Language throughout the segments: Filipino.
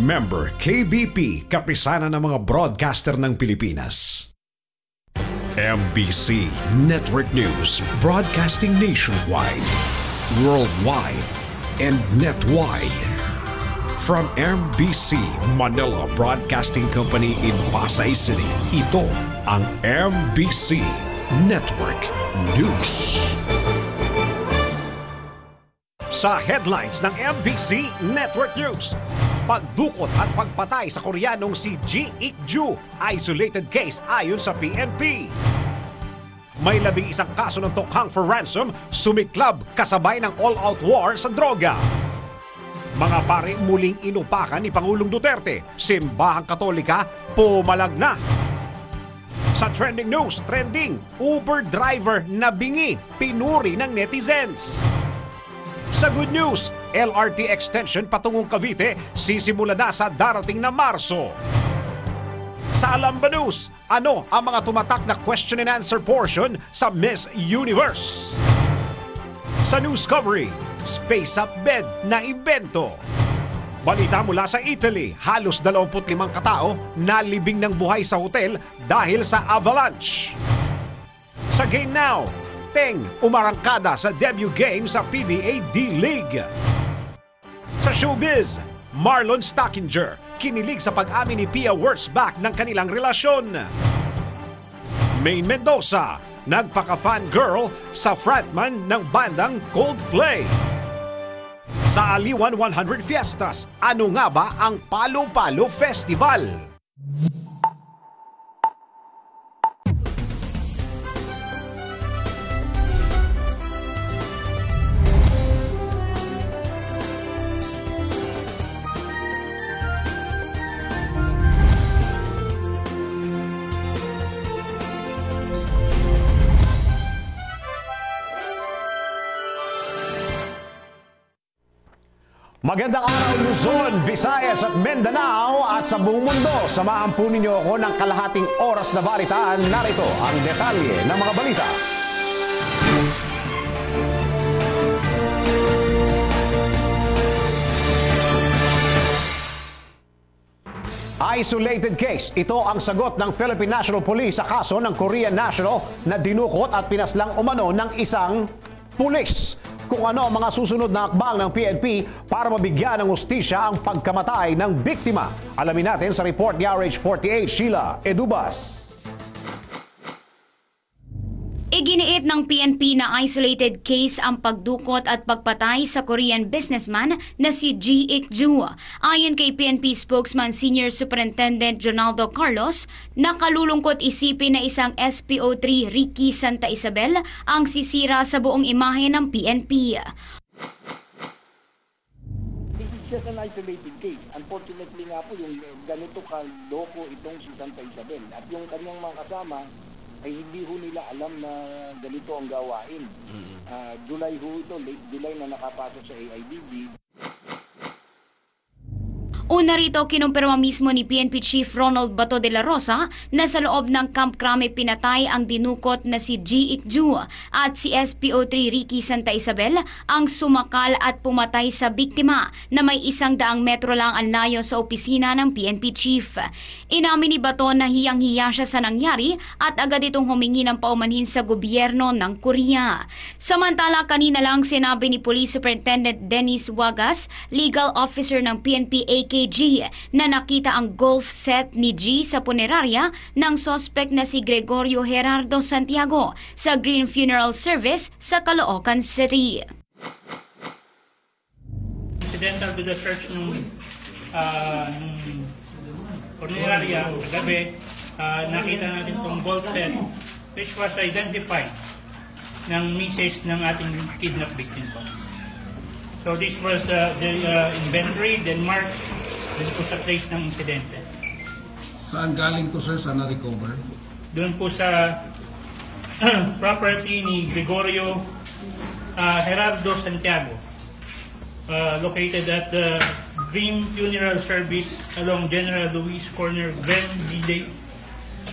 Member KBP, kapisanan ng mga broadcaster ng Pilipinas. MBC Network News, broadcasting nationwide, worldwide, and netwide. From MBC Manila Broadcasting Company in Pasay City, ito ang MBC Network News. Sa headlines ng MBC Network News, pagdukot at pagpatay sa Koreanong si Ji Ik-ju, isolated case ayon sa PNP. May 11 kaso ng tokhang for ransom, sumiklab kasabay ng all-out war sa droga. Mga pari muling inupakan ni Pangulong Duterte, simbahang Katolika pumalag na. Sa trending news, Uber driver na bingi, pinuri ng netizens. Sa good news, LRT extension patungong Cavite sisimula na sa darating na Marso. Sa Alamba News, ano ang mga tumatak na question and answer portion sa Miss Universe? Sa Newscovery, Space Up Bed na imbento. Balita mula sa Italy, halos 25 katao nalibing ng buhay sa hotel dahil sa avalanche. Sa Game Now, Teng umarangkada sa debut game sa PBA D-League. Sa Showbiz, Marlon Stockinger kinilig sa pag-amin ni Pia Wurtzbach ng kanilang relasyon. Maine Mendoza nagpaka-fangirl sa frontman ng bandang Coldplay. Sa Aliwan 100 Fiestas, ano nga ba ang Palo-Palo Festival? Magandang araw Luzon, Visayas at Mindanao at sa buong mundo. Samahan po ninyo ako ng kalahating oras na balitaan. Narito ang detalye ng mga balita. Isolated case. Ito ang sagot ng Philippine National Police sa kaso ng Korean National na dinukot at pinaslang umano ng isang pulis. Kung ano ang mga susunod na hakbang ng PNP para mabigyan ng hustisya ang pagkamatay ng biktima. Alamin natin sa report ni RH48, Sheila Edubas. Iginiit ng PNP na isolated case ang pagdukot at pagpatay sa Korean businessman na si Ji Ik-ju. Ayon kay PNP spokesman Senior Superintendent Jonaldo Carlos, nakalulungkot isipin na isang SPO3 Ricky Santa Isabel ang sisira sa buong imahe ng PNP. This is just an isolated case. Unfortunately nga po yung ganito kaloko itong si Santa Isabel at yung kanyang mga kasama ay hindi ho nila alam na ganito ang gawain. July ho ito, late July na nakapasok sa AIBG. Una rito, kinumpirma mismo ni PNP Chief Ronald Bato de la Rosa na sa loob ng Camp Crame pinatay ang dinukot na si Ji Ik-ju at si SPO3 Ricky Santa Isabel ang sumakal at pumatay sa biktima na may 100 metro lang ang layo sa opisina ng PNP Chief. Inamin ni Bato na hiyang-hiya siya sa nangyari at agad itong humingi ng paumanhin sa gobyerno ng Korea. Samantala, kanina lang sinabi ni Police Superintendent Dennis Wagas, legal officer ng PNP AKG, na nakita ang golf set ni G sa punerarya ng sospek na si Gregorio Gerardo Santiago sa Green Funeral Service sa Caloocan City. Incidental to the search ng punerarya kagabi, nakita natin itong golf set which was identified ng misis ng ating kidnap victim. So this was the inventory, then marked, then po sa place ng insidente. Saan galing to sir? Saan na-recover? Doon po sa property ni Gregorio Gerardo Santiago, located at the Green Funeral Service along General Luis Corner, Glen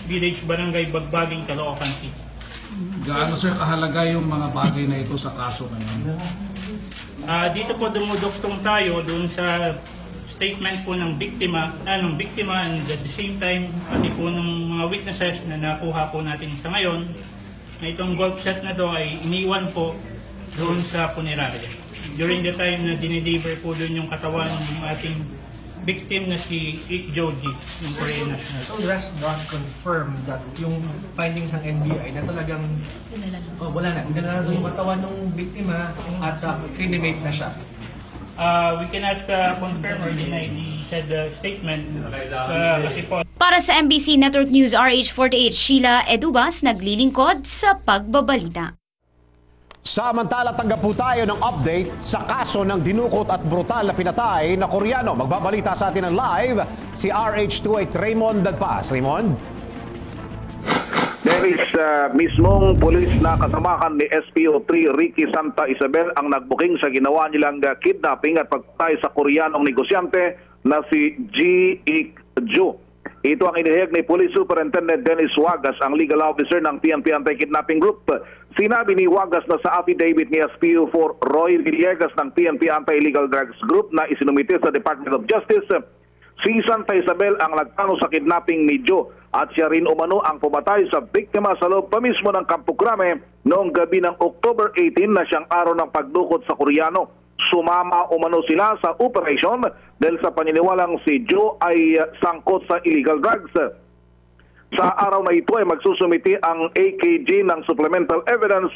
Village, Barangay Bagbaging, Caloocan City. Gaano sir kahalaga yung mga bagay na ito sa kaso ngayon? Dito po dumuduktong tayo doon sa statement po ng biktima and at the same time pati po ng mga witnesses na nakuha po natin sa ngayon na itong golf set na to ay iniwan po doon sa punerarya. During the time na dinideliver po doon yung katawan ng ating victim na si Ik Jo Ji ng Korean National. So does not confirm that yung findings ng NBI na talagang wala na, dinala yung katawan ng biktima at incriminate na siya. We cannot confirm or deny the said statement kasi po. Para sa MBC Network News RH48, Sheila Edubas naglilingkod sa pagbabalita. Samantala, tanggap po tayo ng update sa kaso ng dinukot at brutal na pinatay na Koreano. Magbabalita sa atin ng live si RH28 Raymond Dadpas. Raymond? There is mismong pulis na kasamahan ni SPO3 Ricky Santa Isabel ang nagbuking sa ginawa nilang kidnapping at pagpatay sa Koreanong negosyante na si Ji Ik Ju. Ito ang inihayag ni Police Superintendent Dennis Wagas, ang legal officer ng PNP Anti-Kidnapping Group. Sinabi ni Wagas na sa affidavit ni SPO4 Roy Villegas ng PNP Anti-Illegal Drugs Group na isinumite sa Department of Justice, si Santa Isabel ang nagplano sa kidnapping ni Joe at siya rin umano ang pumatay sa biktima sa loob pa mismo ng Campo Crame noong gabi ng October 18 na siyang araw ng pagdukot sa Koreano. Sumama umano sila sa operation dahil sa paniniwalang si Joe ay sangkot sa illegal drugs. Sa araw na ito ay magsusumiti ang AKG ng supplemental evidence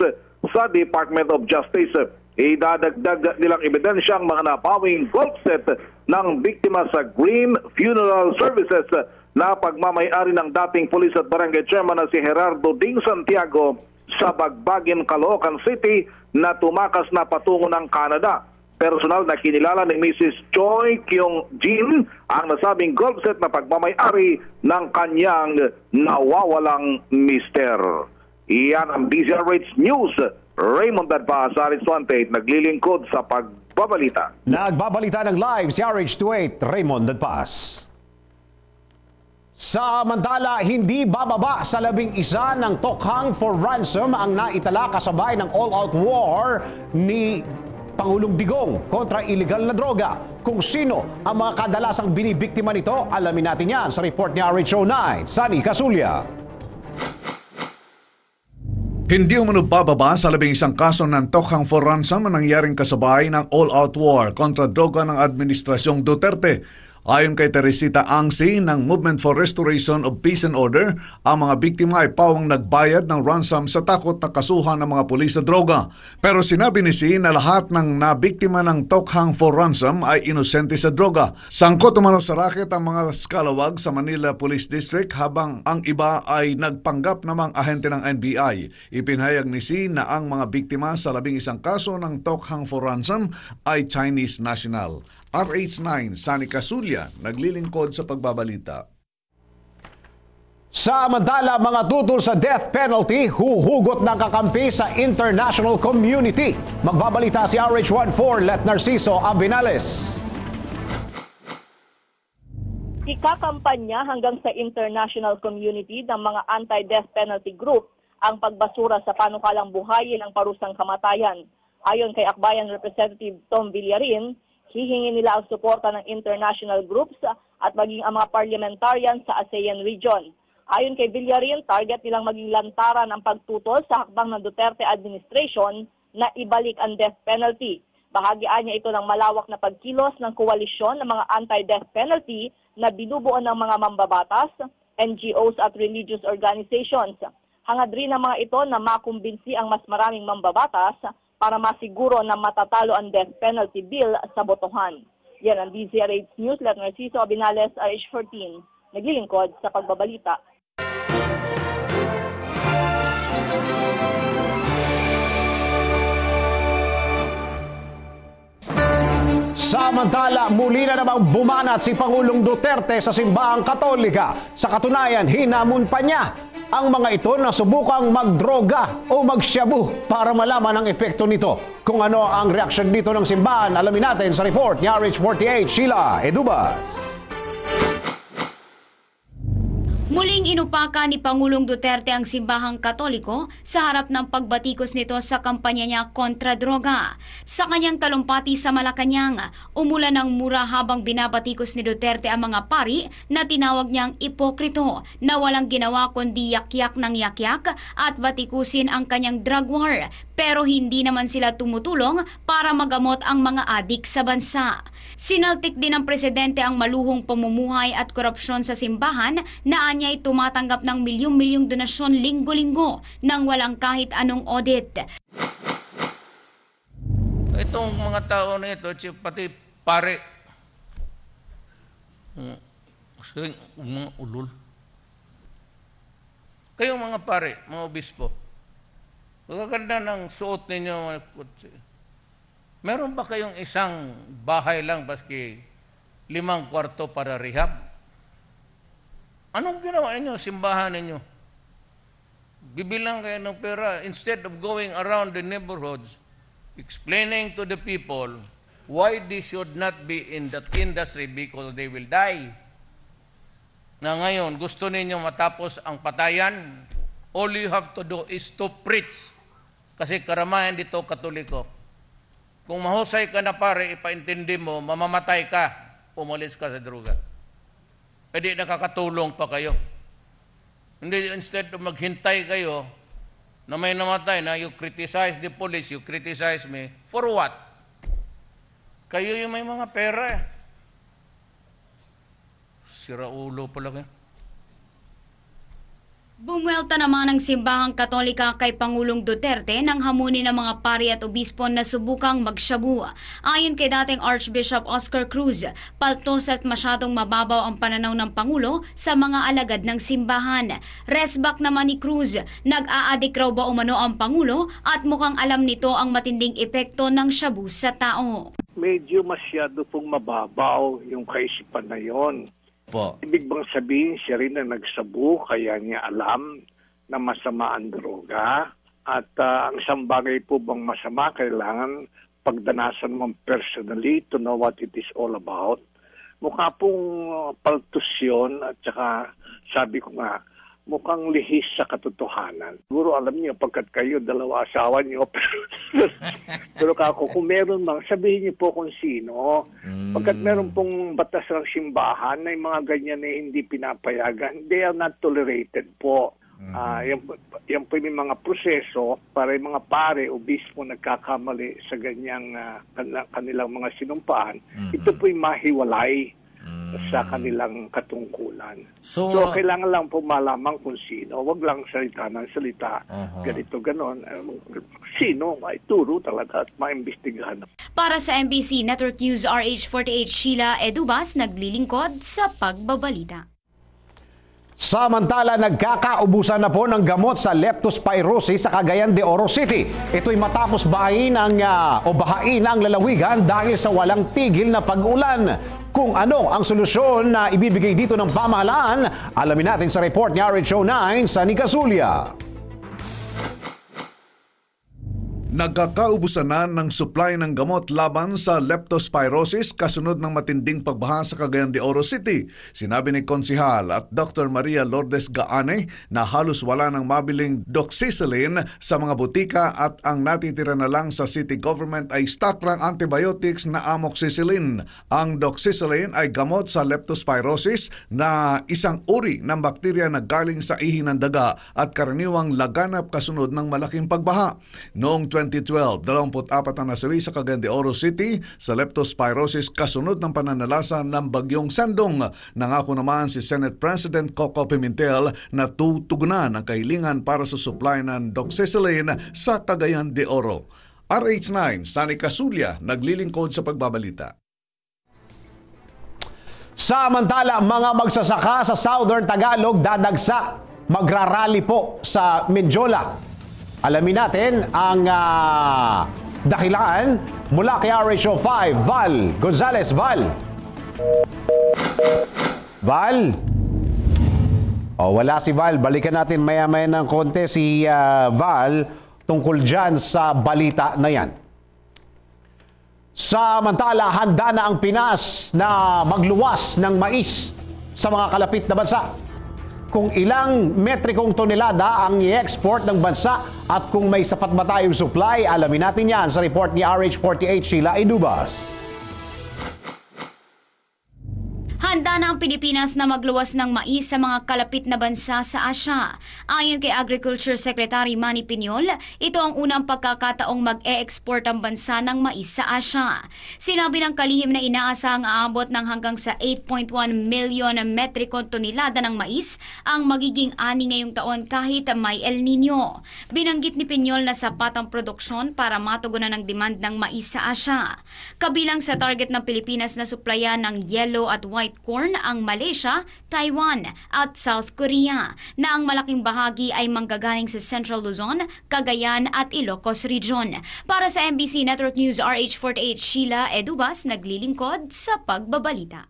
sa Department of Justice. Idadagdag nilang ebidensya ang mga napawing gold set ng biktima sa Green Funeral Services na pagmamayari ng dating police at barangay chairman na si Gerardo Ding Santiago sa Bagbagen, Caloocan City na tumakas na patungo ng Canada. Personal na kinilala ni Mrs. Choi Kyung Jin ang nasabing gold set na pagmamayari ng kanyang nawawalang mister. Iyan ang DZRH News. Raymond Dadpas, RH28, naglilingkod sa pagbabalita. Nagbabalita ng live si RH28 Raymond Dadpas. Samantala, hindi bababa sa 11 ng tokhang for ransom ang naitala kasabay ng all-out war ni Pangulong Digong kontra illegal na droga. Kung sino ang mga kadalasang binibiktima nito, alamin natin yan sa report ni RH09, Sunny Casulya. Hindi umano bababa sa 11 kaso ng tokhang for ransom na nangyaring kasabay ng all-out war kontra droga ng Administrasyong Duterte. Ayon kay Teresita Angsi ng Movement for Restoration of Peace and Order, ang mga biktima ay pawang nagbayad ng ransom sa takot na kasuhan ng mga pulis sa droga. Pero sinabi ni Si na lahat ng nabiktima ng tokhang for ransom ay inosente sa droga. Sangkot umano sa racket ang mga skalawag sa Manila Police District habang ang iba ay nagpanggap namang ahente ng NBI. Ipinahayag ni Si na ang mga biktima sa 11 kaso ng tokhang for ransom ay Chinese national. RH9, Sunny Casulya, naglilingkod sa pagbabalita. Samantala, mga tutol sa death penalty, huhugot ng kakampi sa international community. Magbabalita si RH14, Let Narciso Abinales. Ikakampanya hanggang sa international community ng mga anti-death penalty group ang pagbasura sa panukalang buhayin ng parusang kamatayan. Ayon kay Akbayan Representative Tom Villarin, hihingi nila ang suporta ng international groups at maging ang mga parliamentarian sa ASEAN region. Ayon kay Villarin, target nilang maging lantaran ang pagtutol sa hakbang ng Duterte administration na ibalik ang death penalty. Bahagian niya ito ng malawak na pagkilos ng koalisyon ng mga anti-death penalty na binubuo ng mga mambabatas, NGOs at religious organizations. Hangad rin ng mga ito na makumbinsi ang mas maraming mambabatas para masiguro na matatalo ang death penalty bill sa botohan. Yan ang DZRH News. Let Narciso Abinales, RH14, naglilingkod sa pagbabalita. Samantala, muli na namang bumanat si Pangulong Duterte sa simbahang Katolika. Sa katunayan, hinamon pa niya ang mga ito na subukang magdroga o magsyabu para malaman ang epekto nito. Kung ano ang reaksyon dito ng simbahan, alamin natin sa report ni RH48, Sheila Edubas. Muling inupaka ni Pangulong Duterte ang simbahang Katoliko sa harap ng pagbatikos nito sa kampanya niya kontra droga. Sa kanyang talumpati sa Malacanang, umulan ng mura habang binabatikos ni Duterte ang mga pari na tinawag niyang ipokrito na walang ginawa kundi yakyak ng yakyak at batikusin ang kanyang drug war. Pero hindi naman sila tumutulong para magamot ang mga adik sa bansa. Sinaltik din ng presidente ang maluhong pamumuhay at korupsyon sa simbahan na ay tumatanggap ng milyong-milyong donasyon linggo-linggo nang walang kahit anong audit. Itong mga tao na ito, pati pare, mga ulol. Kayong mga pare, mga obispo, magaganda ng suot ninyo. Meron ba kayong isang bahay lang baski 5 kwarto para rehab? Anong ginawa ninyo, simbahan ninyo? Bibilang kayo ng pera instead of going around the neighborhoods explaining to the people why they should not be in that industry because they will die. Na ngayon, gusto ninyo matapos ang patayan, all you have to do is to preach. Kasi karamahan dito Katoliko. Kung mahusay ka na pare, ipaintindi mo, mamamatay ka, umalis ka sa droga. E di nakakatulong pa kayo. Hindi, instead of maghintay kayo na may namatay na you criticize the police, you criticize me, for what? Kayo yung may mga pera eh. Siraulo pala kayo. Bumwelta naman ang simbahang Katolika kay Pangulong Duterte nang hamunin ng mga pari at obispo na subukang magshabu. Ayon kay dating Archbishop Oscar Cruz, paltos at masyadong mababaw ang pananaw ng Pangulo sa mga alagad ng simbahan. Resback naman ni Cruz, nag-aadik raw ba umano ang Pangulo at mukhang alam nito ang matinding epekto ng shabu sa tao. Medyo masyado pong mababaw yung kaisipan na yon. Ibig bang sabihin siya rin na nagsabu kaya niya alam na masama ang droga at ang isang bagay po bang masama kailangan pagdanasan mo personally to know what it is all about. Mukha pong paltos yun at saka sabi ko nga mukhang lihis sa katotohanan. Siguro alam niyo pagkat kayo dalawa asawa niyo pero kako kung meron bang sabihin niyo po kung sino. Pagkat meron pong batas ng simbahan na yung mga ganyan na hindi pinapayagan, they are not tolerated po. Yan po yung mga proseso para yung mga pare, obispo nagkakamali sa ganyang kanilang mga sinumpaan. Ito po yung mahiwalay sa kanilang katungkulan. So kailangan lang po malaman kung sino. Huwag lang salita ng salita. Ganito, ganon. Sino? Ay turo talaga at maimbestigahan. Para sa MBC Network News RH48, Sheila Edubas, naglilingkod sa Pagbabalita. Samantala, nagkakaubusan na po ng gamot sa leptospirosis sa Cagayan de Oro City. Ito'y matapos bahain ang lalawigan dahil sa walang tigil na pag-ulan. Kung ano ang solusyon na ibibigay dito ng pamahalaan, alamin natin sa report ni RH09 sa Nicasulia. Nagkakaubusan na ng supply ng gamot laban sa leptospirosis kasunod ng matinding pagbaha sa Cagayan de Oro City. Sinabi ni Konsihal at Dr. Maria Lourdes Gaane na halos wala nang mabiling doxycycline sa mga butika at ang natitira na lang sa city government ay stock ng antibiotics na amoxicillin. Ang doxycycline ay gamot sa leptospirosis na isang uri ng bakterya na galing sa ihi ng daga at karaniwang laganap kasunod ng malaking pagbaha. Noong 2012, 24 na nasawi sa Cagayan de Oro City sa leptospirosis kasunod ng pananalasa ng Bagyong Sandong. Nangako naman si Senate President Coco Pimentel na tutugunan ang kahilingan para sa supply ng doxycycline sa Cagayan de Oro. RH9, Sani Casulia, naglilingkod sa Pagbabalita. Samantala, mga magsasaka sa Southern Tagalog dadagsa, magrarally po sa Mindiola. Alamin natin ang dahilan mula kay RH05, Val Gonzalez. Val? Wala si Val. Balikan natin maya-maya ng konti si Val tungkol dyan sa balita na yan. Samantala, handa na ang Pinas na magluwas ng mais sa mga kalapit na bansa. kung ilang metrikong tonelada ang i-export ng bansa at kung may sapat ba tayong supply. Alamin natin yan sa report ni RH48 Sheila Edubas. Handa na ang Pilipinas na magluwas ng mais sa mga kalapit na bansa sa Asya. Ayon kay Agriculture Secretary Manny Piñol, ito ang unang pagkakataong mag-e-export ang bansa ng mais sa Asya. Sinabi ng kalihim na inaasahang aabot ng hanggang sa 8.1 million metrikong tonelada ng mais ang magiging ani ngayong taon kahit may El Nino. Binanggit ni Piñol na sapat ang produksyon para matugunan ang demand ng mais sa Asya. Kabilang sa target ng Pilipinas na suplayan ng yellow at white corn ang Malaysia, Taiwan at South Korea na ang malaking bahagi ay manggagaling sa Central Luzon, Cagayan at Ilocos Region. Para sa MBC Network News RH48 Sheila Edubas naglilingkod sa pagbabalita.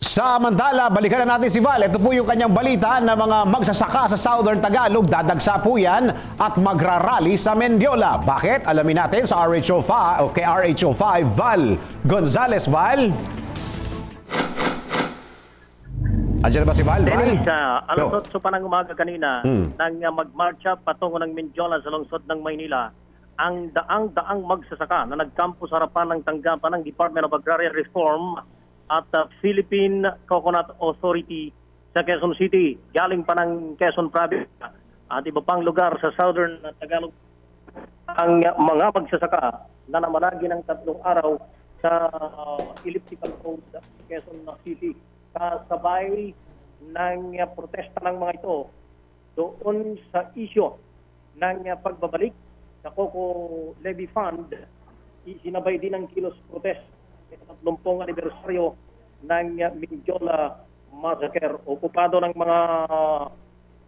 Samantala, balikan na natin si Val. Ito po yung kanyang balita na mga magsasaka sa Southern Tagalog, dadagsa po yan at magrarally sa Mendiola. Bakit? Alamin natin sa RH05 o kay RH05 Val Gonzales. Val? Andiyan na ba si Val? Dennis, alas 8 pa ng umaga kanina, nang magmarcha patungo ng Mendiola sa lungsod ng Maynila, ang daang magsasaka na nagkampo sa harapan ng tanggapan ng Department of Agrarian Reform at Philippine Coconut Authority sa Quezon City. Galing pa ng Quezon Province at iba pang lugar sa Southern Tagalog. Ang mga magsasaka na namalagi ng 3 araw sa elliptical road sa Quezon City. Kasabay ng protesta ng mga ito doon sa issue ng pagbabalik sa Coco Levy Fund, isinabay din ng kilos protest sa 30 anibersaryo ng Mendiola Massacre. Okupado ng mga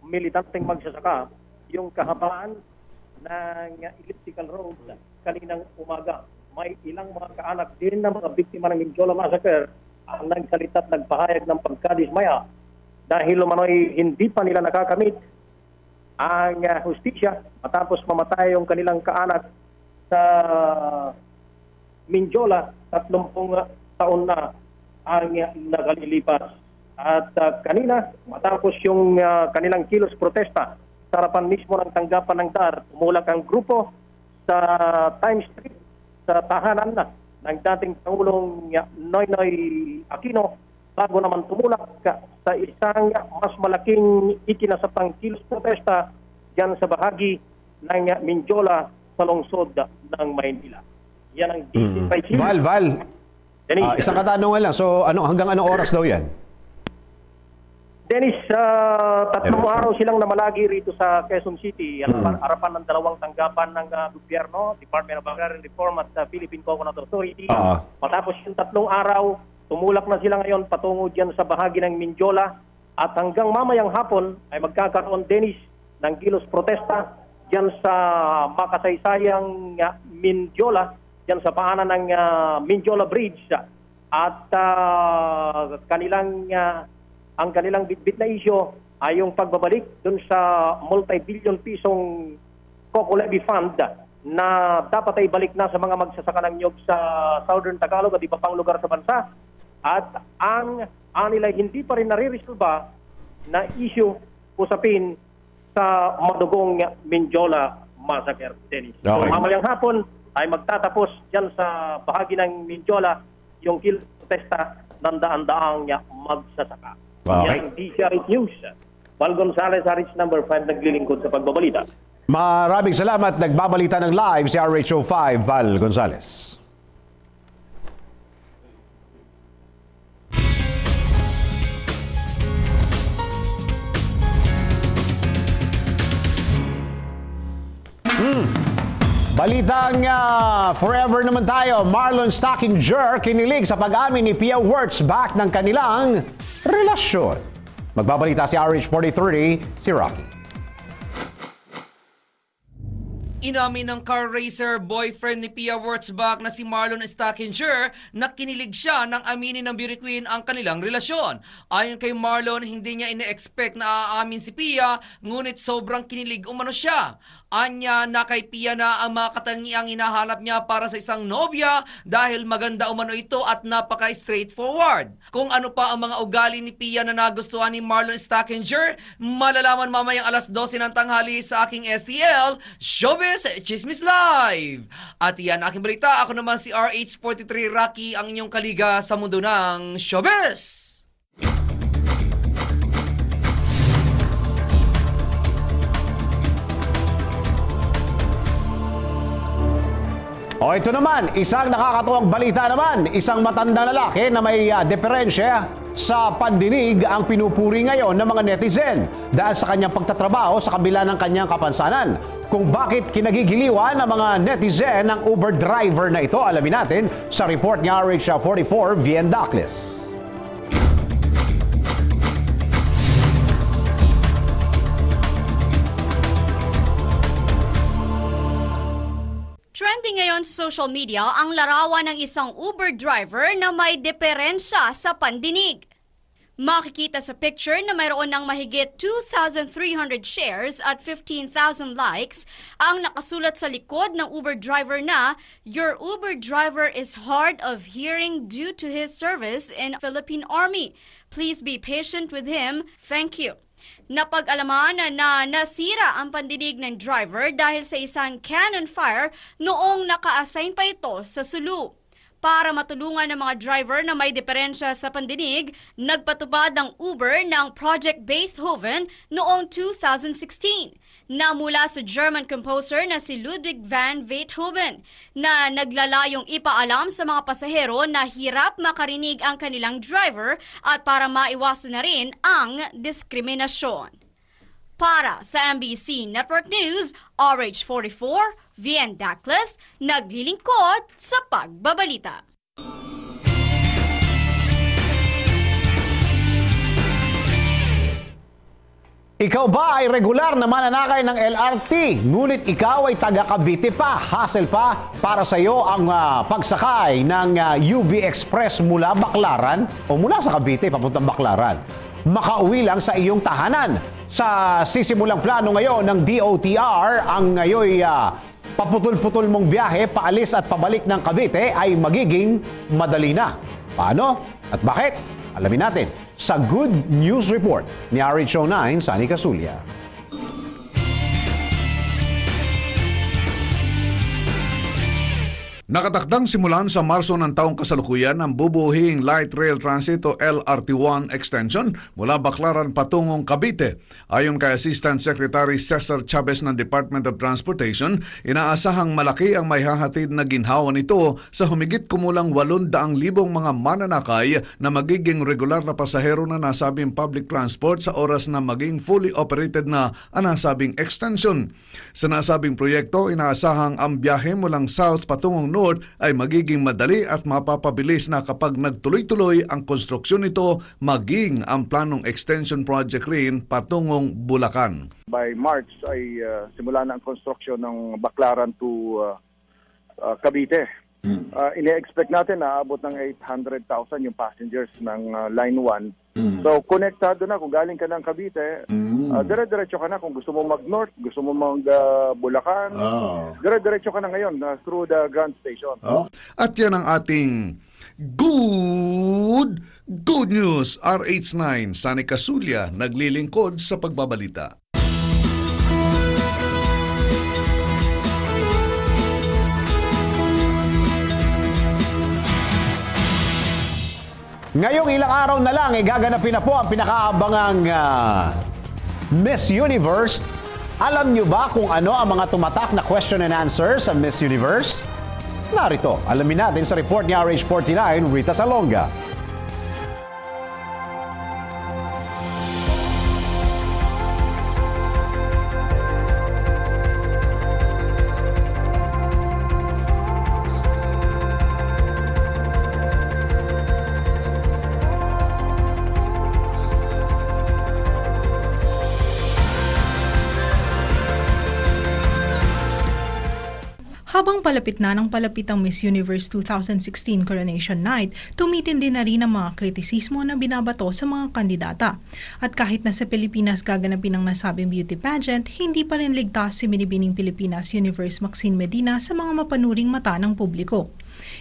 militanteng magsasaka yung kahabaan ng elliptical road kaninang umaga. May ilang mga kaanak din na mga biktima ng Mendiola Massacre ang nagsalita at nagpahayag ng pagkadismaya dahil umano'y hindi pa nila nakakamit ang hustisya matapos mamatay yung kanilang kaanak sa Mendiola. 30 taon na ang nakalilipas. At kanina, matapos yung kanilang kilos protesta sa harapan mismo ng tanggapan ng DAR, tumulak ang grupo sa Times Street sa tahanan na ng dating Pangulong Noynoy Aquino bago naman tumulak sa isang mas malaking ikinasapang kilos protesta dyan sa bahagi ng Mendiola sa lungsod ng Maynila. Yan ang Val, isang katanungan lang. So hanggang anong oras daw yan? Dennis, 3 araw silang namalagi rito sa Quezon City. Harapan ng 2 tanggapan ng gobyerno, Department of Agrarian Reform at Philippine Coconut Authority. Matapos yung 3 araw, tumulak na sila ngayon patungo dyan sa bahagi ng Mendiola. At hanggang mamayang hapon ay magkakaroon, Dennis, ng kilos protesta dyan sa makasaysayang Mendiola, dyan sa paanan ng Mendiola Bridge. At ang kanilang bitbit na isyo ay yung pagbabalik dun sa multi-billion pisong Coco Levy Fund na dapat ay balik na sa mga magsasaka ng niyog sa Southern Tagalog at iba pang lugar sa bansa. At ang nila hindi pa rin nare-resolba na issue usapin sa madugong Mendiola Massacre, Dennis. Okay. So mamayang hapon ay magtatapos dyan sa bahagi ng Mendiola yung kilos protesta ng daan-daang magsasaka. Okay. Yan ang DCRH News. Val Gonzales, RH number 5, naglilingkod sa pagbabalita. Maraming salamat. Nagbabalita ng live si RH05 Val Gonzales. Balitang forever naman tayo. Marlon Stockinger kinilig sa pag-amin ni Pia Wurtzbach ng kanilang relasyon. Magbabalita si RH4030, si Rocky. Inamin ng car racer boyfriend ni Pia Wurtzbach na si Marlon Stackinger na kinilig siya nang aminin ng beauty queen ang kanilang relasyon. Ayon kay Marlon, hindi niya ine-expect na aamin si Pia, ngunit sobrang kinilig umano siya. Anya na kay Pia na ang mga katangiang hinahanap niya para sa isang nobya dahil maganda umano ito at napaka-straightforward. Kung ano pa ang mga ugali ni Pia na nagustuhan ni Marlon Stackinger, malalaman mamayang 12:00 ng tanghali sa aking STL, Showbiz Chismis Live. At yan aking balita. Ako naman si RH43 Rocky, ang inyong kaliga sa mundo ng showbiz. O ito naman, isang nakakatuwang balita naman, isang matandang lalaki na may diferensya sa pandinig ang pinupuri ngayon ng mga netizen dahil sa kanyang pagtatrabaho sa kabila ng kanyang kapansanan. Kung bakit kinagigiliwan ng mga netizen ng Uber driver na ito, alamin natin sa report ni RH44 Vien Dacles. Trending ngayon sa social media ang larawan ng isang Uber driver na may diferensya sa pandinig. Makikita sa picture na mayroon ng mahigit 2,300 shares at 15,000 likes ang nakasulat sa likod ng Uber driver na "Your Uber driver is hard of hearing due to his service in Philippine Army. Please be patient with him. Thank you." Napag-alaman na nasira ang pandinig ng driver dahil sa isang cannon fire noong naka-assign pa ito sa Sulu. Para matulungan ng mga driver na may diferensya sa pandinig, nagpatupad ng Uber ng Project Beethoven noong 2016 na mula sa German composer na si Ludwig van Beethoven na naglalayong ipaalam sa mga pasahero na hirap makarinig ang kanilang driver at para maiwasan na rin ang diskriminasyon. Para sa MBC Network News, RH44, Vien Dacles, naglilingkod sa pagbabalita. Ikaw ba ay regular na mananakay ng LRT, ngunit ikaw ay taga Cavite pa, hassle pa para sa iyo ang pagsakay ng UV Express mula Baclaran o mula sa Cavite papuntang Baclaran. Makauwi lang sa iyong tahanan. Sa sisimulang plano ngayon ng DOTR, ang ngayon paputol-putol mong biyahe paalis at pabalik ng Cavite ay magiging madali na. Paano at bakit? Alamin natin sa Good News Report ni RH09 Sunny Casulia. Nakatakdang simulan sa Marso ng taong kasalukuyan ang bubuhing Light Rail Transit o LRT1 extension mula Baclaran patungong Cavite. Ayon kay Assistant Secretary Cesar Chavez ng Department of Transportation, inaasahang malaki ang maihahatid na ginhawa nito sa humigit kumulang 800,000 mga mananakay na magiging regular na pasahero na nasabing public transport sa oras na maging fully operated na ang nasabing extension. Sa nasabing proyekto, inaasahang ang biyahe mulang south patungong north ay magiging madali at mapapabilis na kapag nagtuloy-tuloy ang konstruksyon nito, maging ang planong extension project rin patungong Bulacan. By March ay simula na ang construction ng Baclaran to Cavite. Ine-expect natin na abot ng 800,000 yung passengers ng Line 1. So, konektado na kung galing ka ng Cavite, dire-diretso ka na kung gusto mo mag-north, gusto mo mag-Bulacan, dire-diretso ka na ngayon through the Grand Station. At yan ang ating good news. RH9, Sunny Casulia, naglilingkod sa pagbabalita. Ngayong ilang araw na lang, gaganapin na po ang pinakaabangang Miss Universe. Alam nyo ba kung ano ang mga tumatak na question and answer sa Miss Universe? Narito, alamin natin sa report ni RH49, Rita Salonga. Habang palapit na ng palapit ang Miss Universe 2016 Coronation Night, tumitindi na rin ang mga kritisismo na binabato sa mga kandidata. At kahit na sa Pilipinas gaganapin ang nasabing beauty pageant, hindi pa rin ligtas si Binibining Pilipinas Universe Maxine Medina sa mga mapanuring mata ng publiko.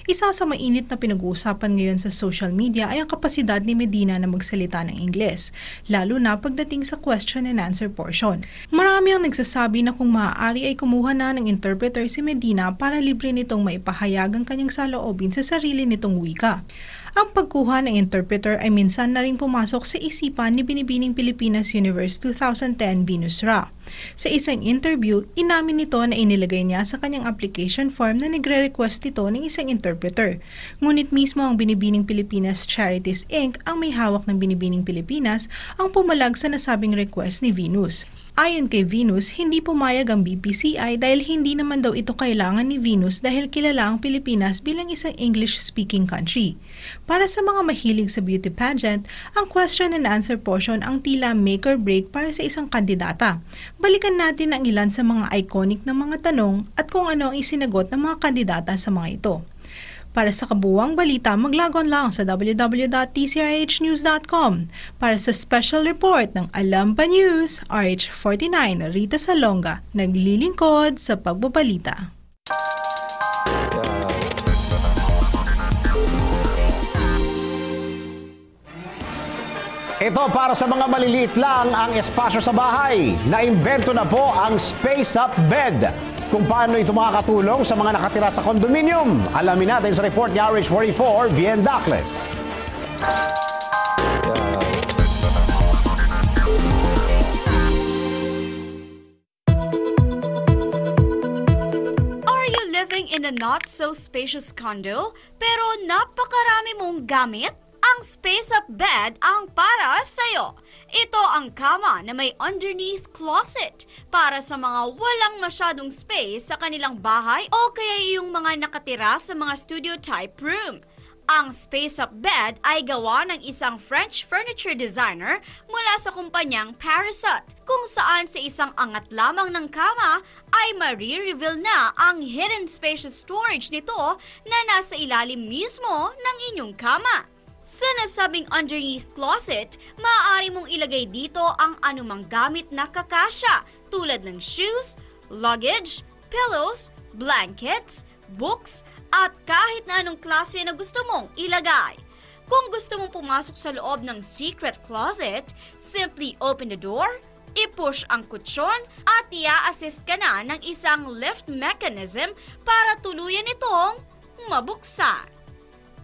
Isa sa mainit na pinag-uusapan ngayon sa social media ay ang kapasidad ni Medina na magsalita ng Ingles, lalo na pagdating sa question and answer portion. Marami ang nagsasabi na kung maaari ay kumuha na ng interpreter si Medina para libre nitong maipahayag ang kanyang saloobin sa sarili nitong wika. Ang pagkuha ng interpreter ay minsan na rin pumasok sa isipan ni Binibining Pilipinas Universe 2010 Venus Ra. Sa isang interview, inamin nito na inilagay niya sa kanyang application form na nagre-request ito ng isang interpreter. Ngunit mismo ang Binibining Pilipinas Charities Inc. ang may hawak ng Binibining Pilipinas ang pumalag sa nasabing request ni Venus. Ayon kay Venus, hindi pumayag ang BPCI dahil hindi naman daw ito kailangan ni Venus dahil kilala ang Pilipinas bilang isang English-speaking country. Para sa mga mahilig sa beauty pageant, ang question and answer portion ang tila make or break para sa isang kandidata. Balikan natin ang ilan sa mga iconic na mga tanong at kung ano ang isinagot ng mga kandidata sa mga ito. Para sa kabuuang balita, maglagon lang sa www.tcrhnews.com. Para sa special report ng Alam Pa News, RH49 Rita Salonga, naglilingkod sa pagbabalita. Ito para sa mga maliliit lang ang espasyo sa bahay. Naimbento na po ang Space Up Bed. Kung paano ito makakatulong sa mga nakatira sa condominium, alamin natin sa report ni RH44, Vien Dacles. Are you living in a not-so-spacious condo pero napakarami mong gamit? Ang Space Up Bed ang para sa'yo. Ito ang kama na may underneath closet para sa mga walang masyadong space sa kanilang bahay o kaya yung mga nakatira sa mga studio-type room. Ang Space Up Bed ay gawa ng isang French furniture designer mula sa kumpanyang Parasut, kung saan sa isang angat lamang ng kama ay marireveal na ang hidden spacious storage nito na nasa ilalim mismo ng inyong kama. Sa nasabing underneath closet, maaari mong ilagay dito ang anumang gamit na kakasya tulad ng shoes, luggage, pillows, blankets, books, at kahit na anong klase na gusto mong ilagay. Kung gusto mong pumasok sa loob ng secret closet, simply open the door, i-push ang kutsyon at i-assist ka na ng isang lift mechanism para tuluyan itong mabuksan.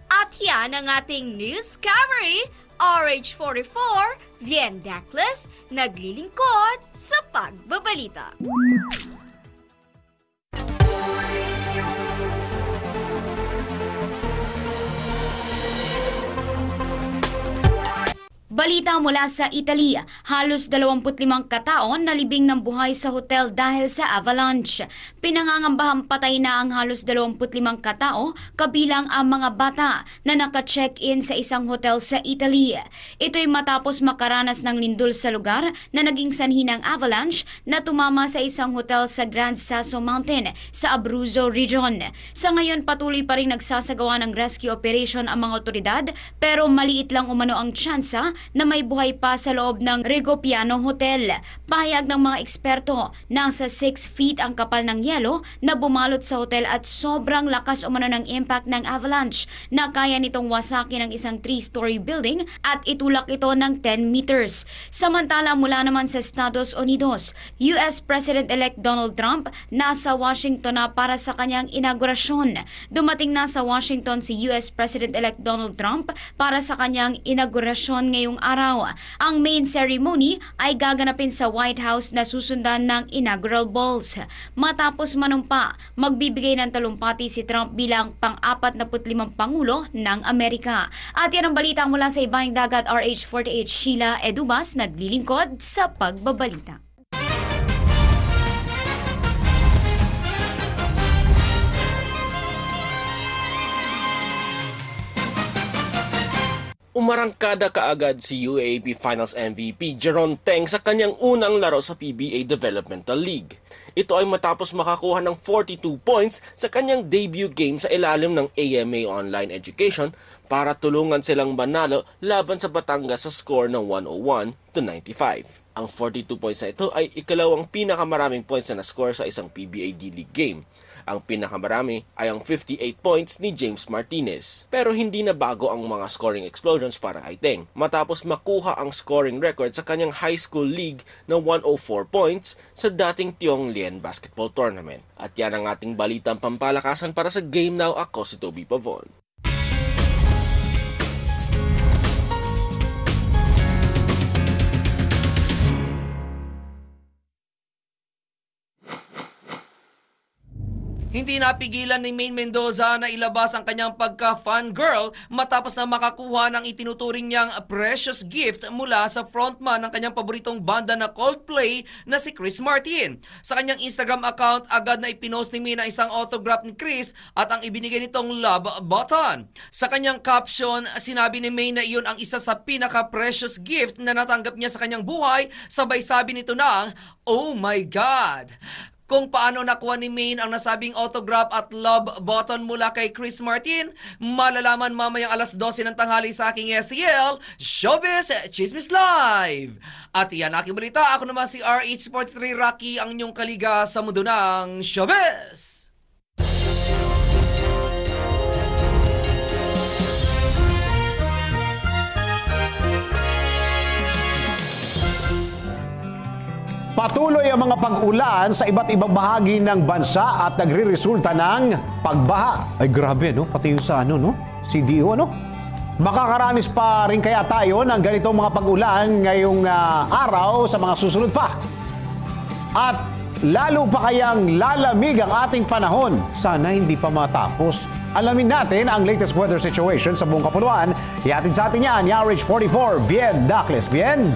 At yan ang ating news summary, RH44, Vien Dacles, naglilingkod sa pagbabalita. Balita mula sa Italy, halos 25 katao nalibing ng buhay sa hotel dahil sa avalanche. Pinangangambahang patay na ang halos 25 katao, kabilang ang mga bata na naka-check-in sa isang hotel sa Italy. Ito'y matapos makaranas ng lindol sa lugar na naging sanhi ng avalanche na tumama sa isang hotel sa Gran Sasso Mountain sa Abruzzo Region. Sa ngayon, patuloy pa rin nagsasagawa ng rescue operation ang mga otoridad, pero maliit lang umano ang tsansa na may buhay pa sa loob ng Rigopiano Hotel. Pahayag ng mga eksperto, nasa 6 feet ang kapal ng yelo na bumalot sa hotel at sobrang lakas umano ng impact ng avalanche na kaya nitong wasakin ng isang 3-story building at itulak ito ng 10 meters. Samantala, mula naman sa Estados Unidos, US President-elect Donald Trump nasa Washington na para sa kanyang inaugurasyon. Dumating na sa Washington si US President-elect Donald Trump para sa kanyang inaugurasyon ngayong araw. Ang main ceremony ay gaganapin sa White House na susundan ng inaugural balls. Matapos manumpa, magbibigay ng talumpati si Trump bilang pang-45 Pangulo ng Amerika. At yan ang balita mula sa Ibahing Dagat, RH48 Sheila Edubas, naglilingkod sa pagbabalita. Umarangkada kaagad si UAAP Finals MVP Jeron Teng sa kanyang unang laro sa PBA Developmental League. Ito ay matapos makakuha ng 42 points sa kanyang debut game sa ilalim ng AMA Online Education para tulungan silang manalo laban sa Batangas sa score ng 101-95. Ang 42 points na ito ay ikalawang pinakamaraming points na na-score sa isang PBA D-League game. Ang pinakamarami ay ang 58 points ni James Martinez. Pero hindi na bago ang mga scoring explosions para kay Teng matapos makuha ang scoring record sa kanyang high school league na 104 points sa dating Tiong Lien Basketball Tournament. At yan ang ating balitang pampalakasan para sa Game Now. Ako si Toby Pavon. Hindi napigilan ni Maine Mendoza na ilabas ang kanyang pagka-fan girl matapos na makakuha ng itinuturing niyang precious gift mula sa frontman ng kanyang paboritong banda na Coldplay na si Chris Martin. Sa kanyang Instagram account, agad na ipinost ni Maine ang isang autograph ni Chris at ang ibinigay nitong love button. Sa kanyang caption, sinabi ni Maine na iyon ang isa sa pinaka-precious gift na natanggap niya sa kanyang buhay, sabay sabi nito na, "Oh my God!" Kung paano nakuha ni Maine ang nasabing autograph at love button mula kay Chris Martin, malalaman mamayang alas 12 ng tanghali sa aking STL, Showbiz Chismis Live! At yan aking balita, ako naman si RH43 Rocky, ang inyong kaliga sa mundo ng Showbiz! Patuloy ang mga pag-ulan sa iba't ibang bahagi ng bansa at nagre-resulta ng pagbaha. Ay grabe, no? Pati yung sa CDO, Makakaranis pa rin kaya tayo ng ganitong mga pag-ulan ngayong araw sa mga susunod pa. At lalo pa kayang lalamig ang ating panahon. Sana hindi pa matapos. Alamin natin ang latest weather situation sa buong Kapuluan. Ihatid sa atin yan, RH44, Bien Dacles. Bien!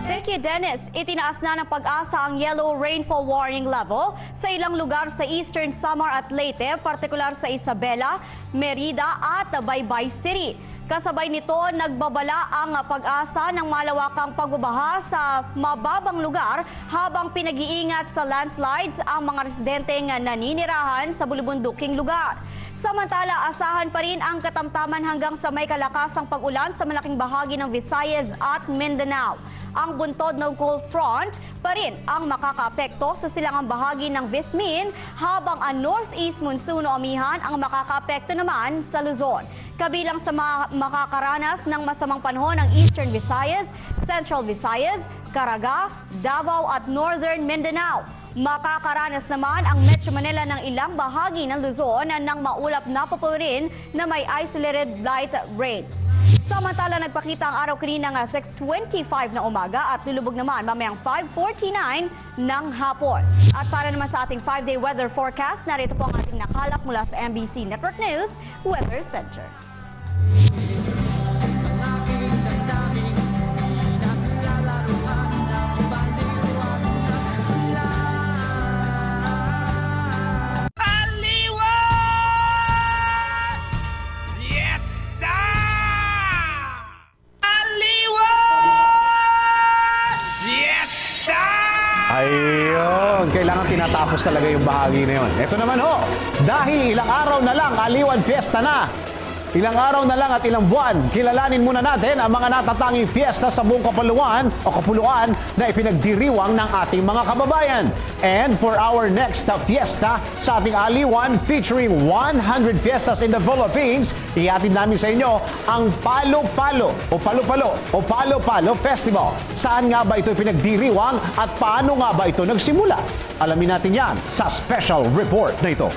Thank you, Dennis. Itinaas na ng Pag-asa ang yellow rainfall warning level sa ilang lugar sa Eastern Samar at Leyte, partikular sa Isabela, Merida at Baybay City. Kasabay nito, nagbabala ang Pag-asa ng malawakang pagbabaha sa mababang lugar habang pinag-iingat sa landslides ang mga residenteng naninirahan sa bulubunduking lugar. Samantala, asahan pa rin ang katamtaman hanggang sa may kalakasang pag-ulan sa malaking bahagi ng Visayas at Mindanao. Ang buntod ng cold front pa rin ang makakaapekto sa silangang bahagi ng Vismin, habang ang northeast monsoon o amihan ang makakaapekto naman sa Luzon. Kabilang sa makakaranas ng masamang panahon ng Eastern Visayas, Central Visayas, Caraga, Davao at Northern Mindanao. Makakaranas naman ang Metro Manila ng ilang bahagi ng Luzon ng maulap na papurin na may isolated light rains. Samantala, nagpakita ang araw kanina ng 6:25 na umaga at lulubog naman mamayang 5:49 ng hapon. At para naman sa ating 5-day weather forecast, narito po ang ating nakalap mula sa MBC Network News Weather Center. Ayun, kailangan tinatapos talaga yung bahagi na yun. Ito naman dahil ilang araw na lang, Aliwan Fiesta na. Ilang araw na lang at ilang buwan, kilalanin muna natin ang mga natatanging fiesta sa buong Kapuluan na ipinagdiriwang ng ating mga kababayan. And for our next fiesta sa ating Aliwan featuring 100 fiestas in the Philippines, ihatid namin sa inyo ang Palo-Palo Festival. Saan nga ba ito ipinagdiriwang at paano nga ba ito nagsimula? Alamin natin yan sa special report na ito.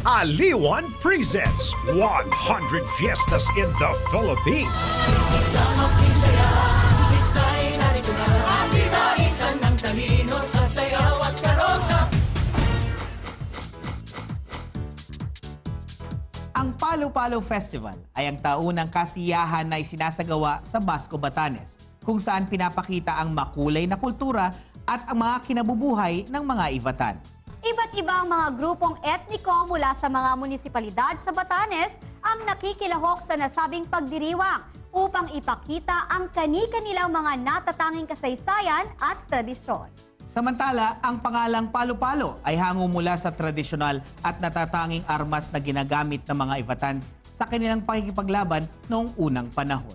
Aliwan presents 100 Fiestas in the Philippines. Isang pisaya, ista'y narito na. At ibaisan ng talino sa sayaw at karosa. Ang Palo-Palo Festival ay ang taunang kasiyahan na isinasagawa sa Basco, Batanes, kung saan pinapakita ang makulay na kultura at ang mga kinabubuhay ng mga Ivatan. Iba't iba ang mga grupong etniko mula sa mga munisipalidad sa Batanes ang nakikilahok sa nasabing pagdiriwang upang ipakita ang kani-kanilang mga natatanging kasaysayan at tradisyon. Samantala, ang pangalang palo-palo ay hango mula sa tradisyonal at natatanging armas na ginagamit ng mga Ivatans sa kanilang pakikipaglaban noong unang panahon.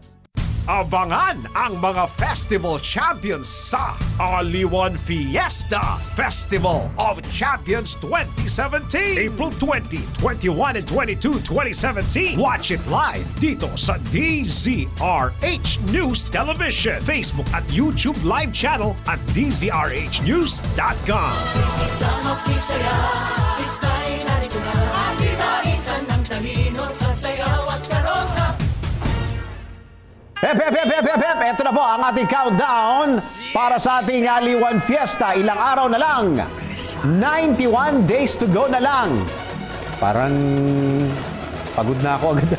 Abangan ang mga festival champions sa Aliwan Fiesta Festival of Champions 2017. April 20, 21, and 22, 2017. Watch it live dito sa DZRH News Television, Facebook at YouTube live channel at dzrhnews.com. Isang makisaya, ista'y narito na. Ating naisan ng talino sa sayaw at karosa. Hep! Ito na po ang ating countdown para sa ating Aliwan Fiesta. Ilang araw na lang. 91 days to go na lang. Parang pagod na ako agad.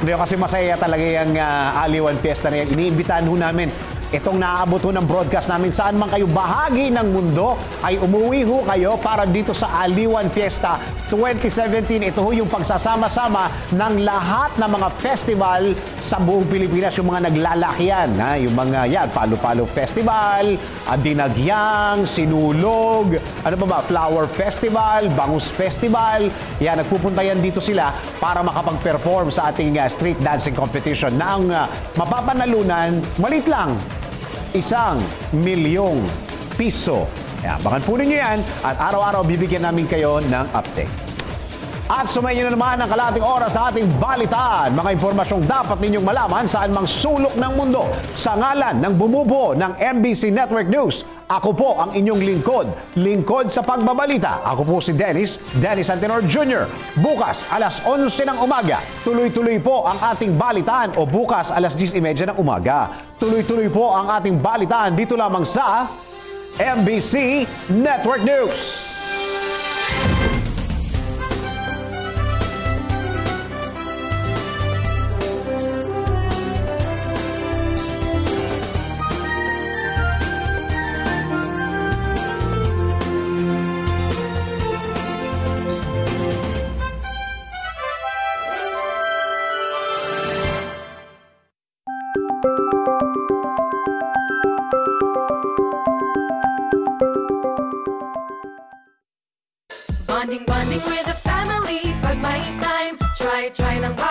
Hindi kasi masaya talaga yung Aliwan Fiesta na yan. Iniimbitahan ho namin itong naaabot ho ng broadcast namin. Saan man kayo bahagi ng mundo ay umuwi ho kayo para dito sa Aliwan Fiesta 2017. Ito ho yung pagsasama-sama ng lahat ng mga festival sa buong Pilipinas. Yung mga naglalakihan, yung mga yan, Palo-Palo Festival, Dinagyang, Sinulog, ano ba, Flower Festival, Bangus Festival. Yan, nagpupunta yan dito sila para makapag-perform sa ating street dancing competition na ang mapapanalunan, malit lang, 1 milyong piso. Yan, bakan po ninyo yan at araw-araw bibigyan namin kayo ng update. At sumayin na naman ang kalahating oras sa ating balitaan. Mga impormasyong dapat ninyong malaman saan mang sulok ng mundo. Sa ngalan ng bumubuo ng MBC Network News, ako po ang inyong lingkod sa pagbabalita. Ako po si Dennis Antenor Jr. Bukas, alas 11 ng umaga, tuloy-tuloy po ang ating balitaan o bukas, alas 10:30 ng umaga. Tuloy-tuloy po ang ating balitaan dito lamang sa MBC Network News. Bonding with the family, pag may time, try lang ba?